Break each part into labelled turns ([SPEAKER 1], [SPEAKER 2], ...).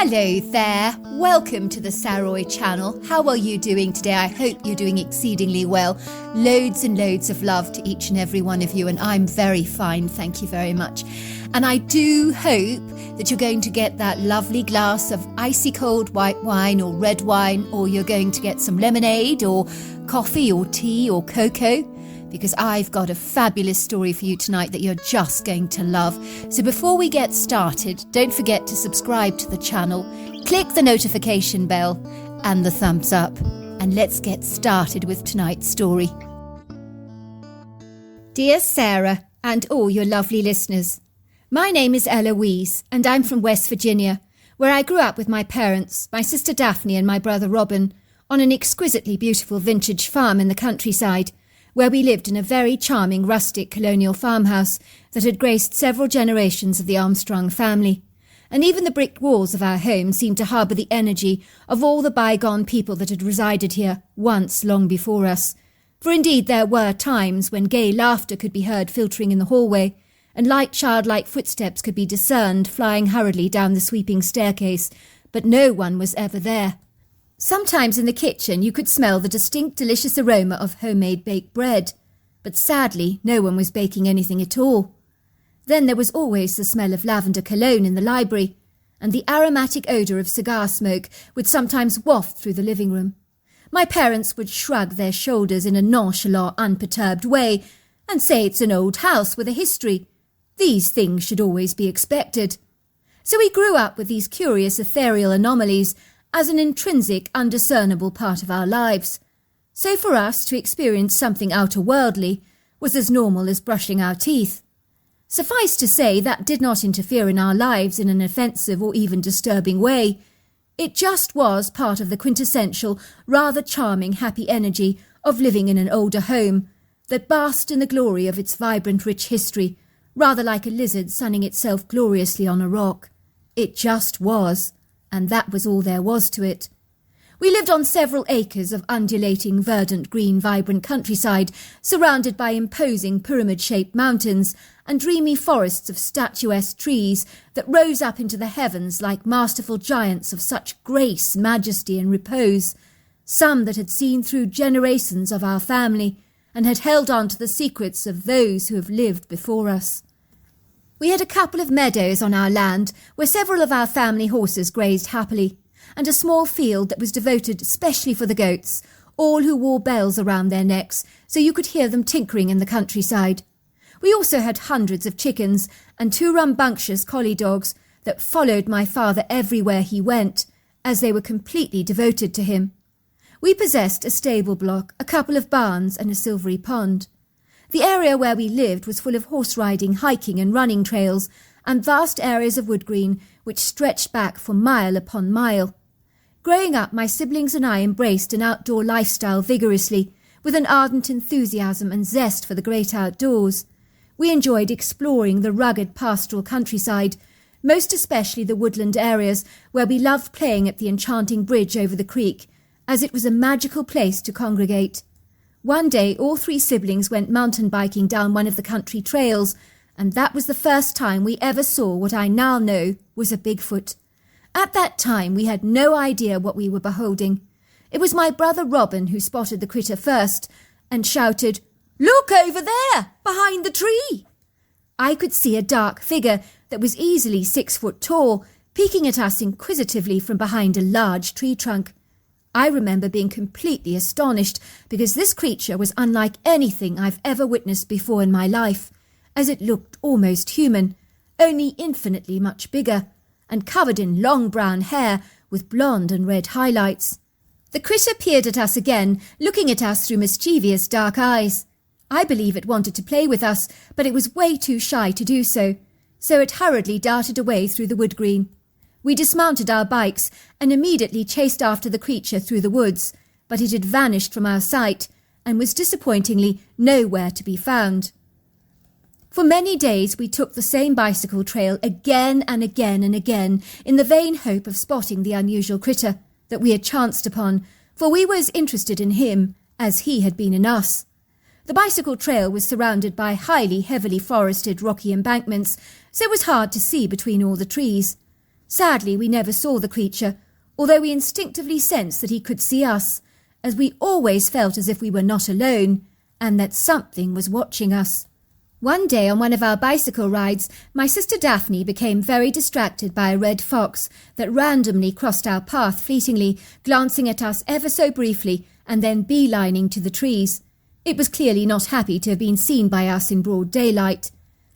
[SPEAKER 1] Hello there, welcome to the Saroy channel. How are you doing today? I hope you're doing exceedingly well. Loads and loads of love to each and every one of you, and I'm very fine, thank you very much. And I do hope that you're going to get that lovely glass of icy cold white wine or red wine, or you're going to get some lemonade or coffee or tea or cocoa, because I've got a fabulous story for you tonight that you're just going to love. So before we get started, don't forget to subscribe to the channel, click the notification bell and the thumbs up, and let's get started with tonight's story. Dear Sarah and all your lovely listeners, my name is Eloise and I'm from West Virginia, where I grew up with my parents, my sister Daphne and my brother Robin, on an exquisitely beautiful vintage farm in the countryside, where we lived in a very charming rustic colonial farmhouse that had graced several generations of the Armstrong family. And even the brick walls of our home seemed to harbour the energy of all the bygone people that had resided here once long before us. For indeed there were times when gay laughter could be heard filtering in the hallway, and light childlike footsteps could be discerned flying hurriedly down the sweeping staircase, but no one was ever there. Sometimes in the kitchen you could smell the distinct delicious aroma of homemade baked bread, but sadly no one was baking anything at all. Then there was always the smell of lavender cologne in the library, and the aromatic odour of cigar smoke would sometimes waft through the living room. My parents would shrug their shoulders in a nonchalant, unperturbed way and say it's an old house with a history. These things should always be expected. So we grew up with these curious ethereal anomalies as an intrinsic, undiscernible part of our lives. So for us to experience something outer-worldly was as normal as brushing our teeth. Suffice to say, that did not interfere in our lives in an offensive or even disturbing way. It just was part of the quintessential, rather charming, happy energy of living in an older home that basked in the glory of its vibrant, rich history, rather like a lizard sunning itself gloriously on a rock. It just was. And that was all there was to it. We lived on several acres of undulating, verdant, green, vibrant countryside, surrounded by imposing pyramid-shaped mountains and dreamy forests of statuesque trees that rose up into the heavens like masterful giants of such grace, majesty and repose, some that had seen through generations of our family and had held on to the secrets of those who have lived before us. We had a couple of meadows on our land where several of our family horses grazed happily, and a small field that was devoted especially for the goats, all who wore bells around their necks so you could hear them tinkering in the countryside. We also had hundreds of chickens and 2 rambunctious collie dogs that followed my father everywhere he went, as they were completely devoted to him. We possessed a stable block, a couple of barns and a silvery pond. The area where we lived was full of horse riding, hiking and running trails, and vast areas of wood green which stretched back for mile upon mile. Growing up, my siblings and I embraced an outdoor lifestyle vigorously, with an ardent enthusiasm and zest for the great outdoors. We enjoyed exploring the rugged pastoral countryside, most especially the woodland areas where we loved playing at the enchanting bridge over the creek, as it was a magical place to congregate. One day, all 3 siblings went mountain biking down one of the country trails, and that was the first time we ever saw what I now know was a Bigfoot. At that time, we had no idea what we were beholding. It was my brother Robin who spotted the critter first and shouted, "Look over there, behind the tree!" I could see a dark figure that was easily 6 foot tall, peeking at us inquisitively from behind a large tree trunk. I remember being completely astonished because this creature was unlike anything I've ever witnessed before in my life, as it looked almost human, only infinitely much bigger, and covered in long brown hair with blonde and red highlights. The critter peered at us again, looking at us through mischievous dark eyes. I believe it wanted to play with us, but it was way too shy to do so it hurriedly darted away through the wood green. We dismounted our bikes and immediately chased after the creature through the woods, but it had vanished from our sight and was disappointingly nowhere to be found. For many days we took the same bicycle trail again and again and again in the vain hope of spotting the unusual critter that we had chanced upon, for we were as interested in him as he had been in us. The bicycle trail was surrounded by heavily forested rocky embankments, so it was hard to see between all the trees. Sadly, we never saw the creature, although we instinctively sensed that he could see us, as we always felt as if we were not alone, and that something was watching us. One day on one of our bicycle rides, my sister Daphne became very distracted by a red fox that randomly crossed our path fleetingly, glancing at us ever so briefly, and then beelining to the trees. It was clearly not happy to have been seen by us in broad daylight.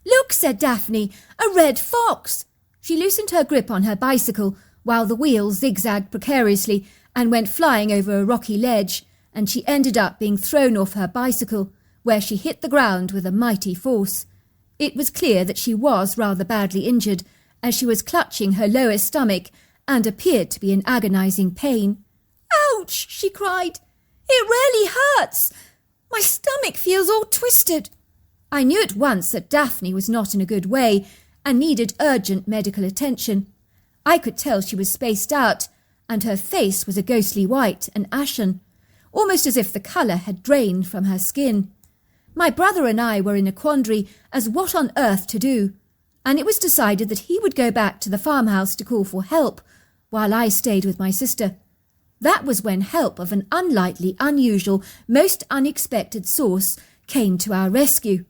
[SPEAKER 1] "Look," said Daphne, "a red fox!" She loosened her grip on her bicycle, while the wheel zigzagged precariously and went flying over a rocky ledge, and she ended up being thrown off her bicycle, where she hit the ground with a mighty force. It was clear that she was rather badly injured, as she was clutching her lower stomach and appeared to be in agonizing pain. "Ouch!" she cried. "It really hurts! My stomach feels all twisted." I knew at once that Daphne was not in a good way and needed urgent medical attention. I could tell she was spaced out, and her face was a ghostly white and ashen, almost as if the colour had drained from her skin. My brother and I were in a quandary as what on earth to do, and it was decided that he would go back to the farmhouse to call for help, while I stayed with my sister. That was when help of an unlikely, unusual, most unexpected source came to our rescue.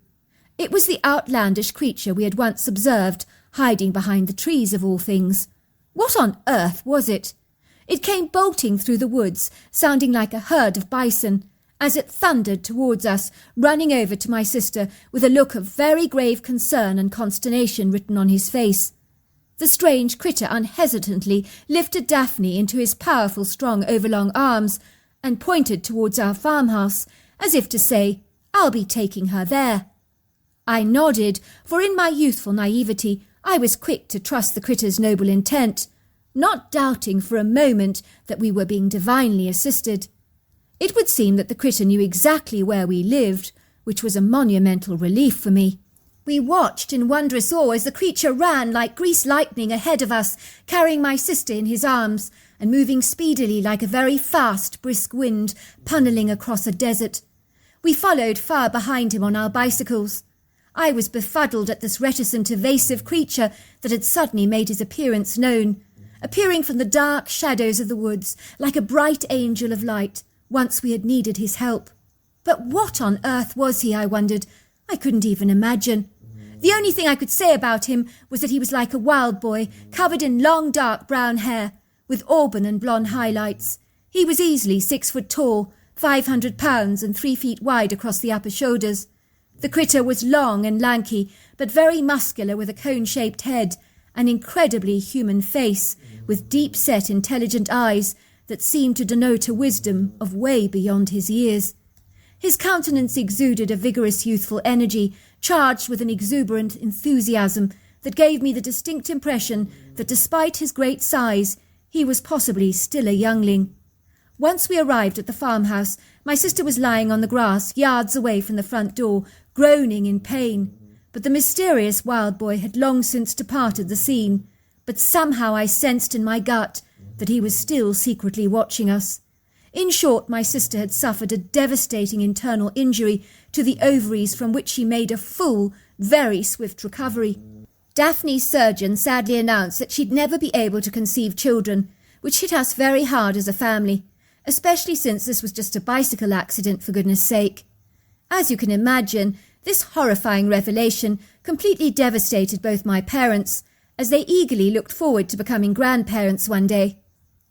[SPEAKER 1] It was the outlandish creature we had once observed, hiding behind the trees of all things. What on earth was it? It came bolting through the woods, sounding like a herd of bison, as it thundered towards us, running over to my sister with a look of very grave concern and consternation written on his face. The strange critter unhesitantly lifted Daphne into his powerful, strong, overlong arms and pointed towards our farmhouse, as if to say, "I'll be taking her there." I nodded, for in my youthful naivety I was quick to trust the critter's noble intent, not doubting for a moment that we were being divinely assisted. It would seem that the critter knew exactly where we lived, which was a monumental relief for me. We watched in wondrous awe as the creature ran like greased lightning ahead of us, carrying my sister in his arms, and moving speedily like a very fast, brisk wind, punnelling across a desert. We followed far behind him on our bicycles. I was befuddled at this reticent, evasive creature that had suddenly made his appearance known, appearing from the dark shadows of the woods like a bright angel of light, once we had needed his help. But what on earth was he, I wondered? I couldn't even imagine. The only thing I could say about him was that he was like a wild boy, covered in long dark brown hair, with auburn and blonde highlights. He was easily 6 foot tall, 500 pounds and 3 feet wide across the upper shoulders. The critter was long and lanky, but very muscular, with a cone-shaped head, an incredibly human face, with deep-set intelligent eyes that seemed to denote a wisdom of way beyond his years. His countenance exuded a vigorous youthful energy, charged with an exuberant enthusiasm that gave me the distinct impression that despite his great size, he was possibly still a youngling. Once we arrived at the farmhouse, my sister was lying on the grass yards away from the front door, groaning in pain. But the mysterious wild boy had long since departed the scene, but somehow I sensed in my gut that he was still secretly watching us. In short, my sister had suffered a devastating internal injury to the ovaries from which she made a full, very swift recovery. Daphne's surgeon sadly announced that she'd never be able to conceive children, which hit us very hard as a family, especially since this was just a bicycle accident, for goodness sake. As you can imagine, this horrifying revelation completely devastated both my parents, as they eagerly looked forward to becoming grandparents one day.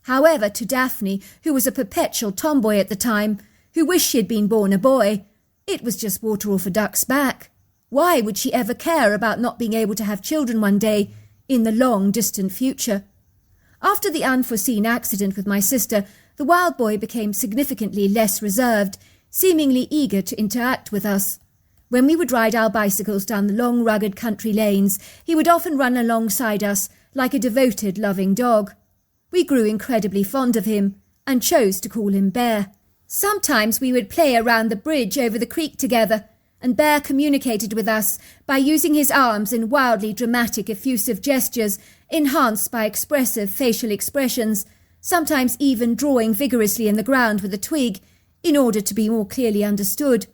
[SPEAKER 1] However, to Daphne, who was a perpetual tomboy at the time, who wished she had been born a boy, it was just water off a duck's back. Why would she ever care about not being able to have children one day, in the long, distant future? After the unforeseen accident with my sister, the wild boy became significantly less reserved, seemingly eager to interact with us. When we would ride our bicycles down the long, rugged country lanes, he would often run alongside us like a devoted, loving dog. We grew incredibly fond of him, and chose to call him Bear. Sometimes we would play around the bridge over the creek together, and Bear communicated with us by using his arms in wildly dramatic, effusive gestures, enhanced by expressive facial expressions, sometimes even drawing vigorously in the ground with a twig, in order to be more clearly understood.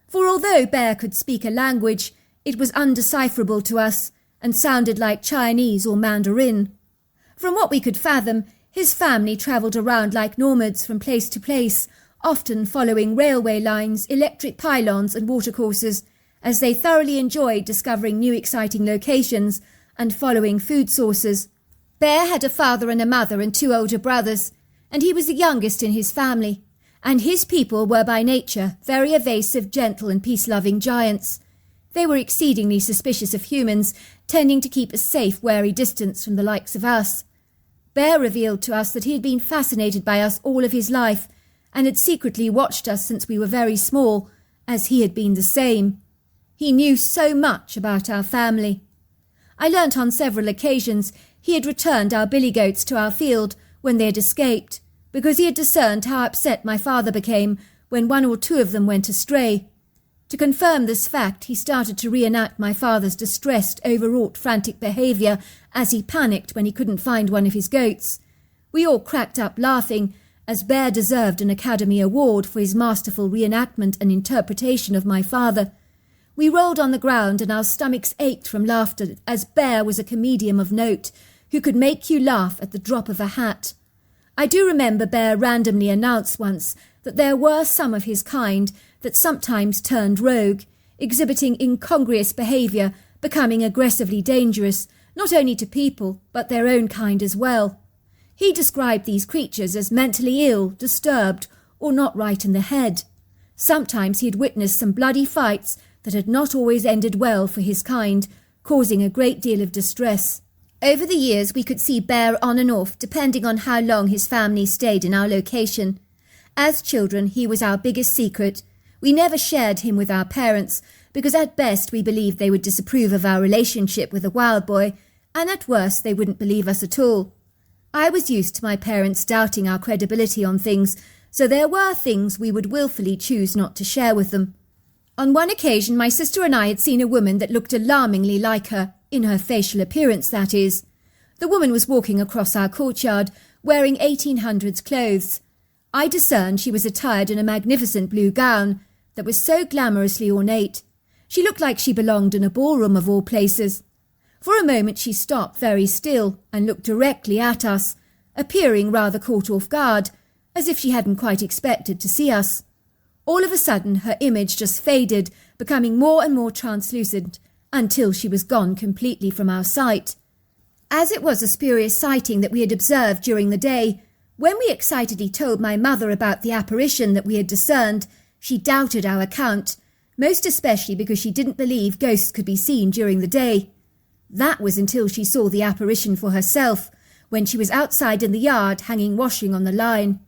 [SPEAKER 1] For although Bear could speak a language, it was undecipherable to us, and sounded like Chinese or Mandarin. From what we could fathom, his family travelled around like nomads from place to place, often following railway lines, electric pylons and watercourses, as they thoroughly enjoyed discovering new exciting locations and following food sources. Bear had a father and a mother and 2 older brothers, and he was the youngest in his family, and his people were by nature very evasive, gentle and peace-loving giants. They were exceedingly suspicious of humans, tending to keep a safe, wary distance from the likes of us. Bear revealed to us that he had been fascinated by us all of his life, and had secretly watched us since we were very small, as he had been the same. He knew so much about our family. I learnt on several occasions he had returned our billy goats to our field when they had escaped, because he had discerned how upset my father became when 1 or 2 of them went astray. To confirm this fact, he started to reenact my father's distressed, overwrought, frantic behaviour as he panicked when he couldn't find one of his goats. We all cracked up laughing, as Bear deserved an Academy Award for his masterful reenactment and interpretation of my father. We rolled on the ground and our stomachs ached from laughter, as Bear was a comedian of note who could make you laugh at the drop of a hat. I do remember Bear randomly announced once that there were some of his kind that sometimes turned rogue, exhibiting incongruous behaviour, becoming aggressively dangerous, not only to people, but their own kind as well. He described these creatures as mentally ill, disturbed, or not right in the head. Sometimes he had witnessed some bloody fights that had not always ended well for his kind, causing a great deal of distress. Over the years we could see Bear on and off, depending on how long his family stayed in our location. As children, he was our biggest secret. We never shared him with our parents, because at best we believed they would disapprove of our relationship with the wild boy, and at worst they wouldn't believe us at all. I was used to my parents doubting our credibility on things, so there were things we would willfully choose not to share with them. On one occasion, my sister and I had seen a woman that looked alarmingly like her, in her facial appearance, that is. The woman was walking across our courtyard, wearing 1800s clothes. I discerned she was attired in a magnificent blue gown that was so glamorously ornate. She looked like she belonged in a ballroom of all places. For a moment she stopped very still and looked directly at us, appearing rather caught off guard, as if she hadn't quite expected to see us. All of a sudden her image just faded, becoming more and more translucent, until she was gone completely from our sight. As it was a spurious sighting that we had observed during the day, when we excitedly told my mother about the apparition that we had discerned, she doubted our account, most especially because she didn't believe ghosts could be seen during the day. That was until she saw the apparition for herself, when she was outside in the yard hanging washing on the line.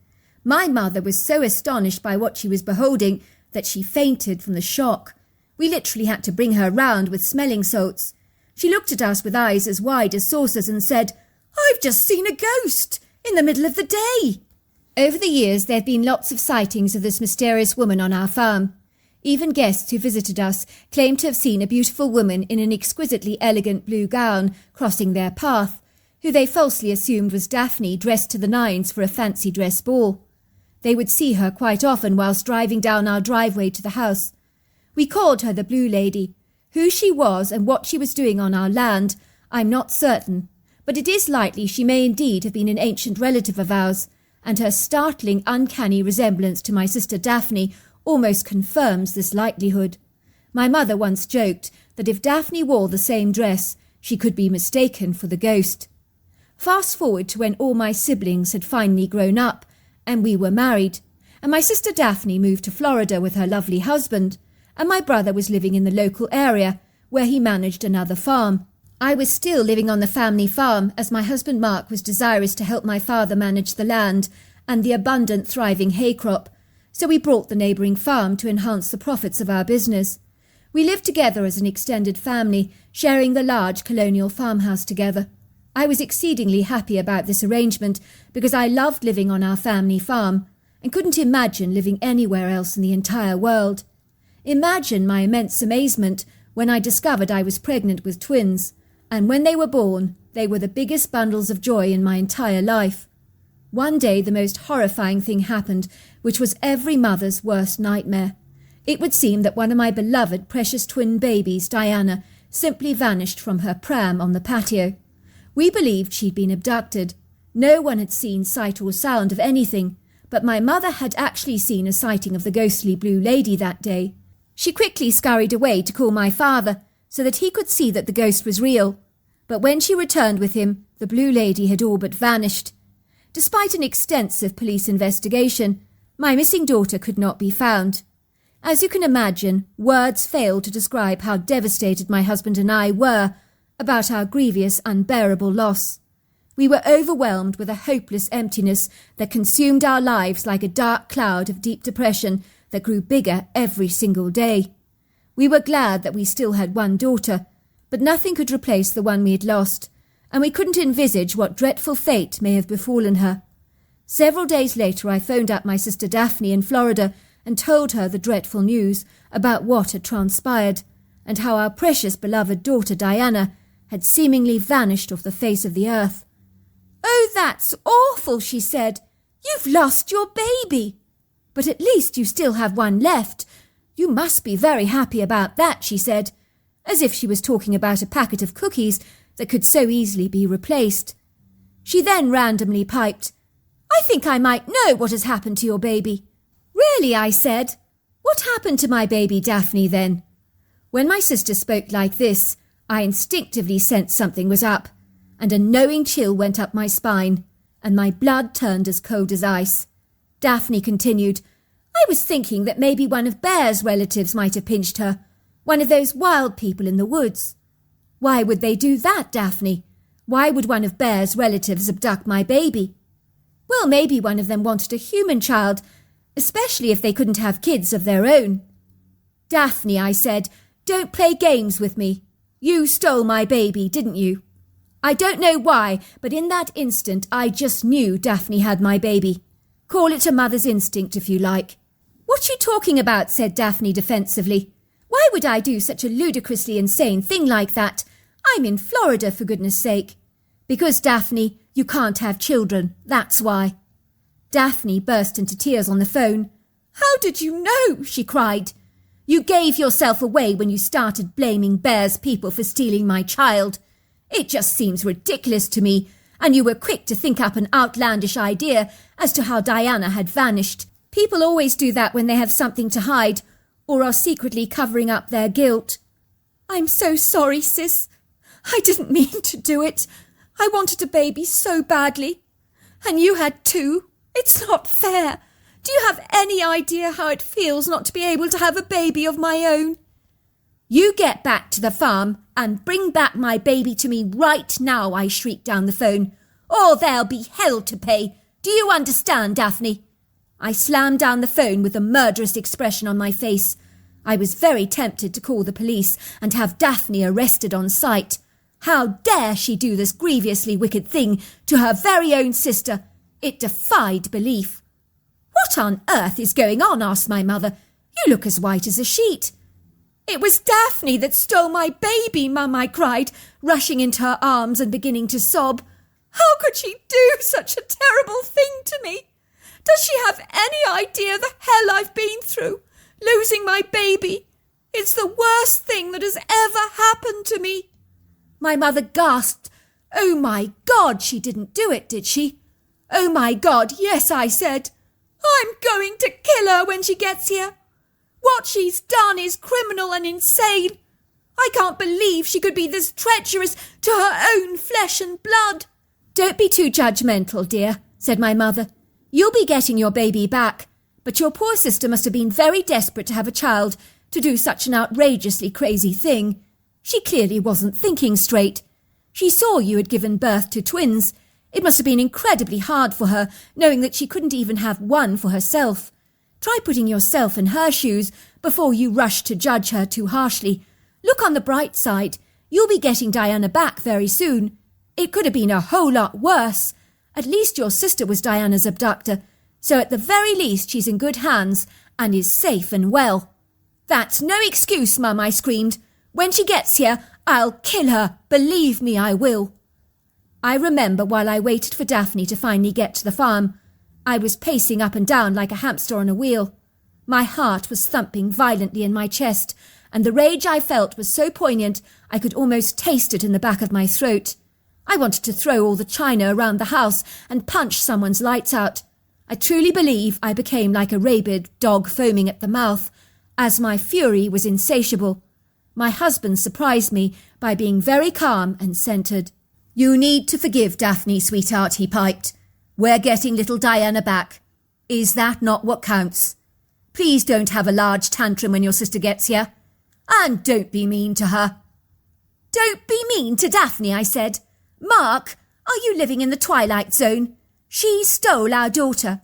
[SPEAKER 1] My mother was so astonished by what she was beholding that she fainted from the shock. We literally had to bring her round with smelling salts. She looked at us with eyes as wide as saucers and said, "I've just seen a ghost in the middle of the day." Over the years there have been lots of sightings of this mysterious woman on our farm. Even guests who visited us claimed to have seen a beautiful woman in an exquisitely elegant blue gown crossing their path, who they falsely assumed was Daphne dressed to the nines for a fancy dress ball. They would see her quite often whilst driving down our driveway to the house. We called her the Blue Lady. Who she was and what she was doing on our land, I'm not certain, but it is likely she may indeed have been an ancient relative of ours, and her startling, uncanny resemblance to my sister Daphne almost confirms this likelihood. My mother once joked that if Daphne wore the same dress, she could be mistaken for the ghost. Fast forward to when all my siblings had finally grown up, and we were married, and my sister Daphne moved to Florida with her lovely husband, and my brother was living in the local area, where he managed another farm. I was still living on the family farm, as my husband Mark was desirous to help my father manage the land and the abundant, thriving hay crop, so we bought the neighbouring farm to enhance the profits of our business. We lived together as an extended family, sharing the large colonial farmhouse together. I was exceedingly happy about this arrangement because I loved living on our family farm and couldn't imagine living anywhere else in the entire world. Imagine my immense amazement when I discovered I was pregnant with twins, and when they were born, they were the biggest bundles of joy in my entire life. One day the most horrifying thing happened, which was every mother's worst nightmare. It would seem that one of my beloved precious twin babies, Diana, simply vanished from her pram on the patio. We believed she'd been abducted. No one had seen sight or sound of anything, but my mother had actually seen a sighting of the ghostly blue lady that day. She quickly scurried away to call my father so that he could see that the ghost was real. But when she returned with him, the blue lady had all but vanished. Despite an extensive police investigation, my missing daughter could not be found. As you can imagine, words fail to describe how devastated my husband and I were about our grievous, unbearable loss. We were overwhelmed with a hopeless emptiness that consumed our lives like a dark cloud of deep depression that grew bigger every single day. We were glad that we still had one daughter, but nothing could replace the one we had lost, and we couldn't envisage what dreadful fate may have befallen her. Several days later I phoned up my sister Daphne in Florida and told her the dreadful news about what had transpired, and how our precious beloved daughter Diana had seemingly vanished off the face of the earth. "Oh, that's awful," she said. "You've lost your baby. But at least you still have one left. You must be very happy about that," she said, as if she was talking about a packet of cookies that could so easily be replaced. She then randomly piped, "I think I might know what has happened to your baby." "Really?" I said. "What happened to my baby Daphne then?" When my sister spoke like this, I instinctively sensed something was up, and a knowing chill went up my spine, and my blood turned as cold as ice. Daphne continued, "I was thinking that maybe one of Bear's relatives might have pinched her, one of those wild people in the woods." "Why would they do that, Daphne? Why would one of Bear's relatives abduct my baby?" "Well, maybe one of them wanted a human child, especially if they couldn't have kids of their own." "Daphne," I said, "don't play games with me. You stole my baby, didn't you?" I don't know why, but in that instant I just knew Daphne had my baby. Call it a mother's instinct if you like. "What you talking about?" said Daphne defensively. "Why would I do such a ludicrously insane thing like that? I'm in Florida, for goodness sake." "Because, Daphne, you can't have children, that's why." Daphne burst into tears on the phone. "How did you know?" she cried. "You gave yourself away when you started blaming Bear's people for stealing my child. It just seems ridiculous to me, and you were quick to think up an outlandish idea as to how Diana had vanished. People always do that when they have something to hide, or are secretly covering up their guilt." "I'm so sorry, sis. I didn't mean to do it. I wanted a baby so badly. And you had two. It's not fair. Do you have any idea how it feels not to be able to have a baby of my own?" "You get back to the farm and bring back my baby to me right now," I shrieked down the phone, "or there'll be hell to pay. Do you understand, Daphne?" I slammed down the phone with a murderous expression on my face. I was very tempted to call the police and have Daphne arrested on sight. How dare she do this grievously wicked thing to her very own sister? It defied belief. "What on earth is going on?" asked my mother. "You look as white as a sheet." "It was Daphne that stole my baby, Mum," I cried, rushing into her arms and beginning to sob. "How could she do such a terrible thing to me? Does she have any idea the hell I've been through, losing my baby? It's the worst thing that has ever happened to me." My mother gasped. "Oh my God, she didn't do it, did she?" "Oh my God, yes," I said. "I'm going to kill her when she gets here. What she's done is criminal and insane. I can't believe she could be this treacherous to her own flesh and blood." "Don't be too judgmental, dear," said my mother. "You'll be getting your baby back, but your poor sister must have been very desperate to have a child to do such an outrageously crazy thing. She clearly wasn't thinking straight. She saw you had given birth to twins. It must have been incredibly hard for her, knowing that she couldn't even have one for herself. Try putting yourself in her shoes before you rush to judge her too harshly. Look on the bright side. You'll be getting Diana back very soon. It could have been a whole lot worse. At least your sister was Diana's abductor, so at the very least she's in good hands and is safe and well." "That's no excuse, Mum," I screamed. "When she gets here, I'll kill her. Believe me, I will." I remember while I waited for Daphne to finally get to the farm, I was pacing up and down like a hamster on a wheel. My heart was thumping violently in my chest, and the rage I felt was so poignant I could almost taste it in the back of my throat. I wanted to throw all the china around the house and punch someone's lights out. I truly believe I became like a rabid dog foaming at the mouth, as my fury was insatiable. My husband surprised me by being very calm and centred. "You need to forgive Daphne, sweetheart," he piped. "We're getting little Diana back. Is that not what counts? Please don't have a large tantrum when your sister gets here. And don't be mean to her." "Don't be mean to Daphne," I said. "Mark, are you living in the Twilight Zone? She stole our daughter."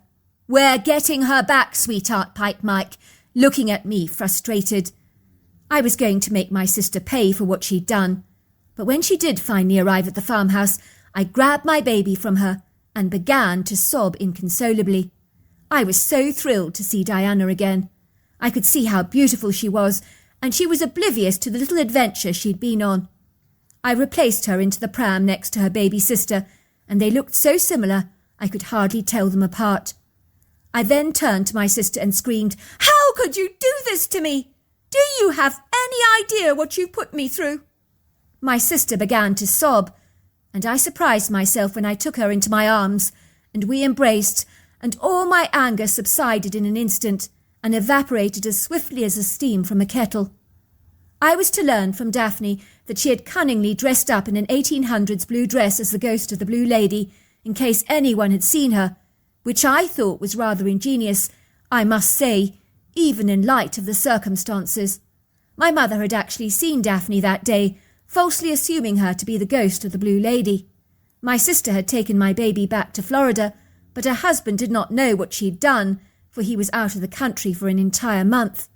[SPEAKER 1] "We're getting her back, sweetheart," piped Mike, looking at me frustrated. I was going to make my sister pay for what she'd done, but when she did finally arrive at the farmhouse, I grabbed my baby from her and began to sob inconsolably. I was so thrilled to see Diana again. I could see how beautiful she was, and she was oblivious to the little adventure she'd been on. I replaced her into the pram next to her baby sister, and they looked so similar I could hardly tell them apart. I then turned to my sister and screamed, "How could you do this to me? Do you have any idea what you've put me through?" My sister began to sob, and I surprised myself when I took her into my arms, and we embraced, and all my anger subsided in an instant and evaporated as swiftly as the steam from a kettle. I was to learn from Daphne that she had cunningly dressed up in an 1800s blue dress as the ghost of the Blue Lady, in case anyone had seen her, which I thought was rather ingenious, I must say, even in light of the circumstances. My mother had actually seen Daphne that day, falsely assuming her to be the ghost of the Blue Lady. My sister had taken my baby back to Florida, but her husband did not know what she'd done, for he was out of the country for an entire month.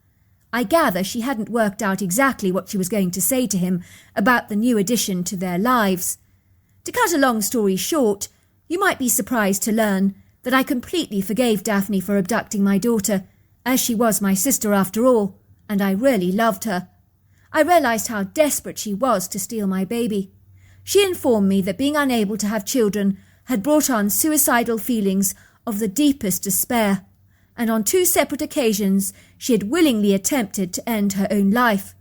[SPEAKER 1] I gather she hadn't worked out exactly what she was going to say to him about the new addition to their lives. To cut a long story short, you might be surprised to learn that I completely forgave Daphne for abducting my daughter, as she was my sister after all, and I really loved her. I realised how desperate she was to steal my baby. She informed me that being unable to have children had brought on suicidal feelings of the deepest despair, and on 2 separate occasions she had willingly attempted to end her own life.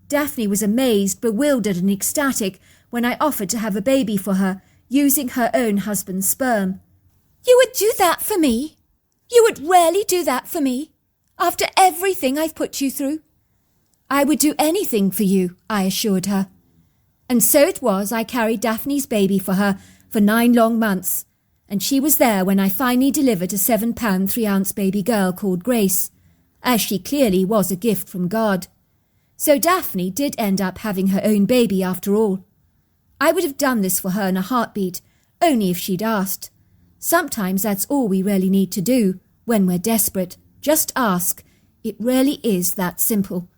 [SPEAKER 1] Daphne was amazed, bewildered and ecstatic when I offered to have a baby for her, using her own husband's sperm. "You would do that for me? You would really do that for me? After everything I've put you through?" "I would do anything for you," I assured her. And so it was I carried Daphne's baby for her for 9 long months, and she was there when I finally delivered a 7-pound 3-ounce baby girl called Grace, as she clearly was a gift from God. So Daphne did end up having her own baby after all. I would have done this for her in a heartbeat, only if she'd asked. Sometimes that's all we really need to do when we're desperate. Just ask. It really is that simple.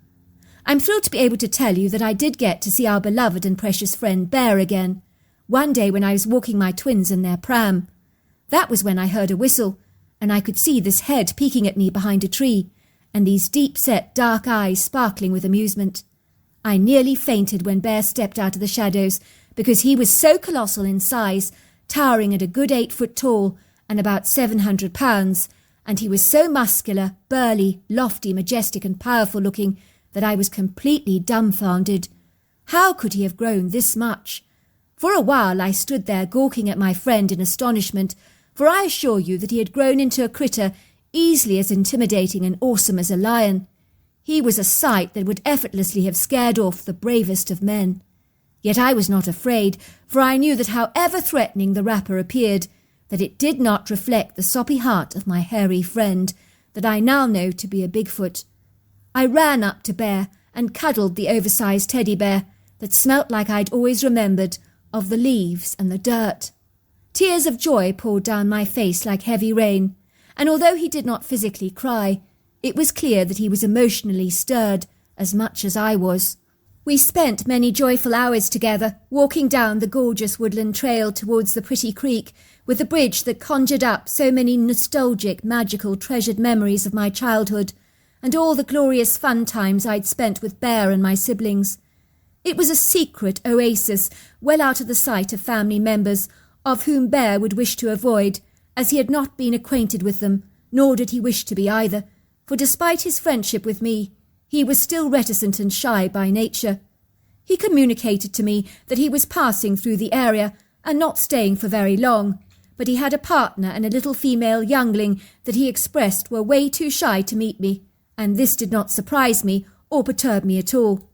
[SPEAKER 1] I'm thrilled to be able to tell you that I did get to see our beloved and precious friend Bear again, one day when I was walking my twins in their pram. That was when I heard a whistle, and I could see this head peeking at me behind a tree, and these deep-set dark eyes sparkling with amusement. I nearly fainted when Bear stepped out of the shadows, because he was so colossal in size, towering at a good 8 foot tall and about 700 pounds, and he was so muscular, burly, lofty, majestic and powerful looking that I was completely dumbfounded. How could he have grown this much? For a while I stood there gawking at my friend in astonishment, for I assure you that he had grown into a critter easily as intimidating and awesome as a lion. He was a sight that would effortlessly have scared off the bravest of men. Yet I was not afraid, for I knew that however threatening the rapper appeared, that it did not reflect the soppy heart of my hairy friend, that I now know to be a Bigfoot. I ran up to Bear and cuddled the oversized teddy bear that smelt like I'd always remembered of the leaves and the dirt. Tears of joy poured down my face like heavy rain, and although he did not physically cry, it was clear that he was emotionally stirred as much as I was. We spent many joyful hours together, walking down the gorgeous woodland trail towards the pretty creek, with a bridge that conjured up so many nostalgic, magical, treasured memories of my childhood, and all the glorious fun times I'd spent with Bear and my siblings. It was a secret oasis, well out of the sight of family members, of whom Bear would wish to avoid, as he had not been acquainted with them, nor did he wish to be either, for despite his friendship with me, he was still reticent and shy by nature. He communicated to me that he was passing through the area, and not staying for very long, but he had a partner and a little female youngling that he expressed were way too shy to meet me, and this did not surprise me or perturb me at all.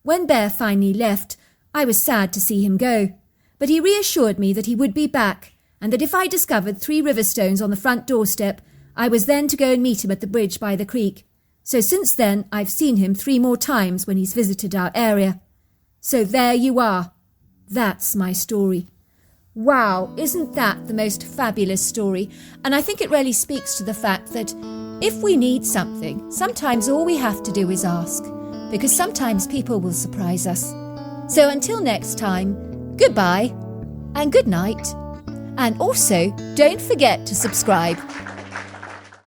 [SPEAKER 1] When Bear finally left, I was sad to see him go, but he reassured me that he would be back, and that if I discovered 3 river stones on the front doorstep, I was then to go and meet him at the bridge by the creek. So since then, I've seen him 3 more times when he's visited our area. So there you are. That's my story. Wow, isn't that the most fabulous story? And I think it really speaks to the fact that if we need something, sometimes all we have to do is ask, because sometimes people will surprise us. So until next time, goodbye and good night. And also, don't forget to subscribe.